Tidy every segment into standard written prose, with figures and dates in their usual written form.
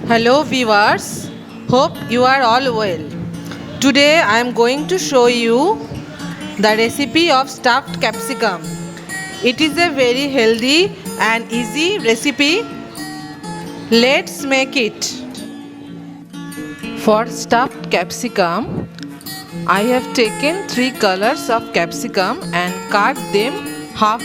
Hello viewers, hope you are all well. Today I am going to show you the recipe of stuffed capsicum. It is a very healthy and easy recipe. Let's make it. For stuffed capsicum, I have taken 3 colors of capsicum and cut them half.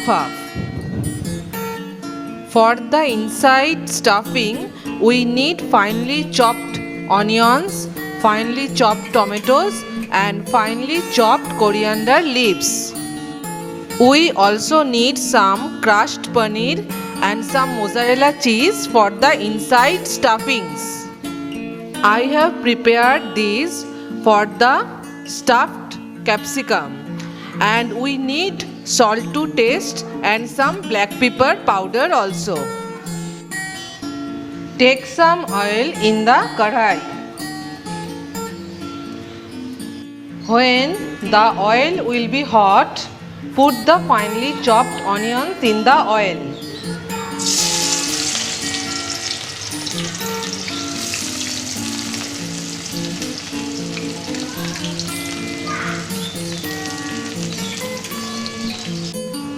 For the inside stuffing, we need finely chopped onions, finely chopped tomatoes and finely chopped coriander leaves. We also need some crushed paneer and some mozzarella cheese for the inside stuffings. I have prepared these for the stuffed capsicum, and we need salt to taste and some black pepper powder also. Take some oil in the kadhai. When the oil will be hot, put the finely chopped onions in the oil.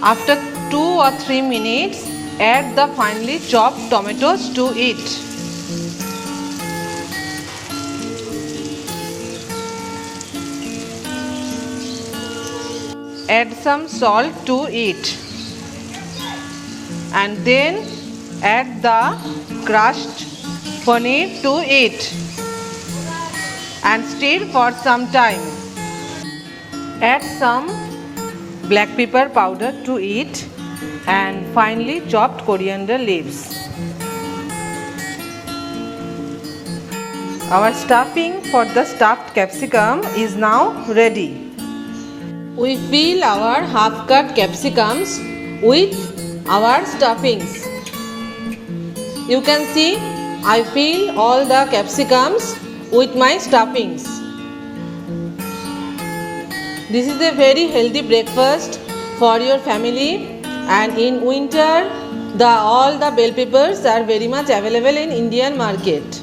After 2 or 3 minutes, add the finely chopped tomatoes to it. Add some salt to it. And then add the crushed paneer to it. And stir for some time. Add some black pepper powder to it and finely chopped coriander leaves. Our stuffing for the stuffed capsicum is now ready. We fill our half cut capsicums with our stuffings. You can see I fill all the capsicums with my stuffings. This is a very healthy breakfast for your family, and in winter all the bell peppers are very much available in Indian market.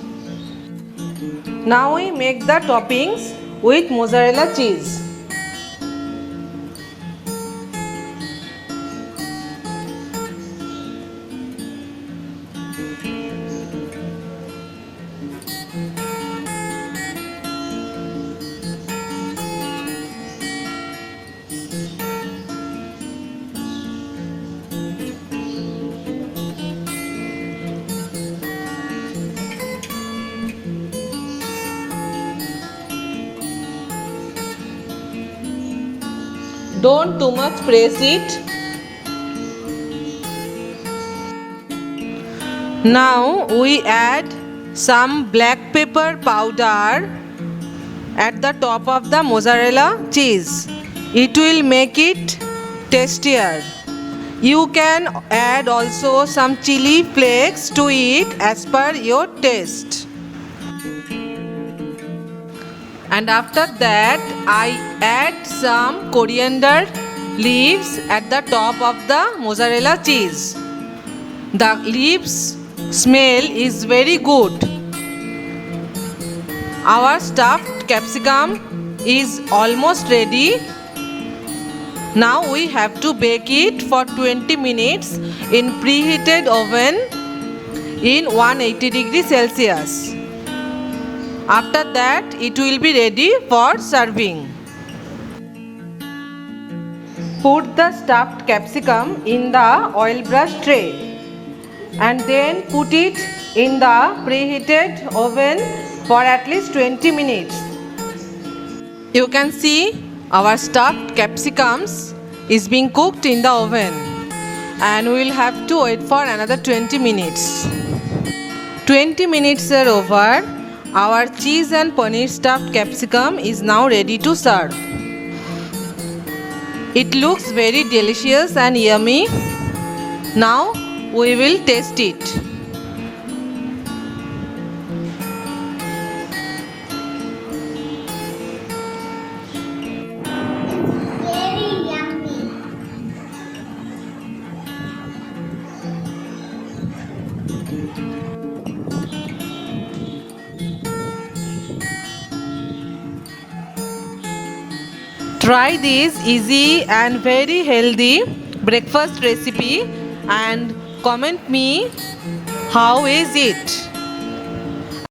Now we make the toppings with mozzarella cheese. Don't too much press it. Now we add some black pepper powder at the top of the mozzarella cheese. It will make it tastier. You can add also some chili flakes to it as per your taste. And after that I add some coriander leaves at the top of the mozzarella cheese. The leaves smell is very good. Our stuffed capsicum is almost ready. Now we have to bake it for 20 minutes in preheated oven in 180 degrees Celsius. After that, it will be ready for serving. Put the stuffed capsicum in the oil brush tray and then put it in the preheated oven for at least 20 minutes. You can see our stuffed capsicums is being cooked in the oven, and we will have to wait for another 20 minutes. 20 minutes are over. Our cheese and paneer stuffed capsicum is now ready to serve. It looks very delicious and yummy. Now we will taste it. Very yummy. Try this easy and very healthy breakfast recipe and comment me how is it.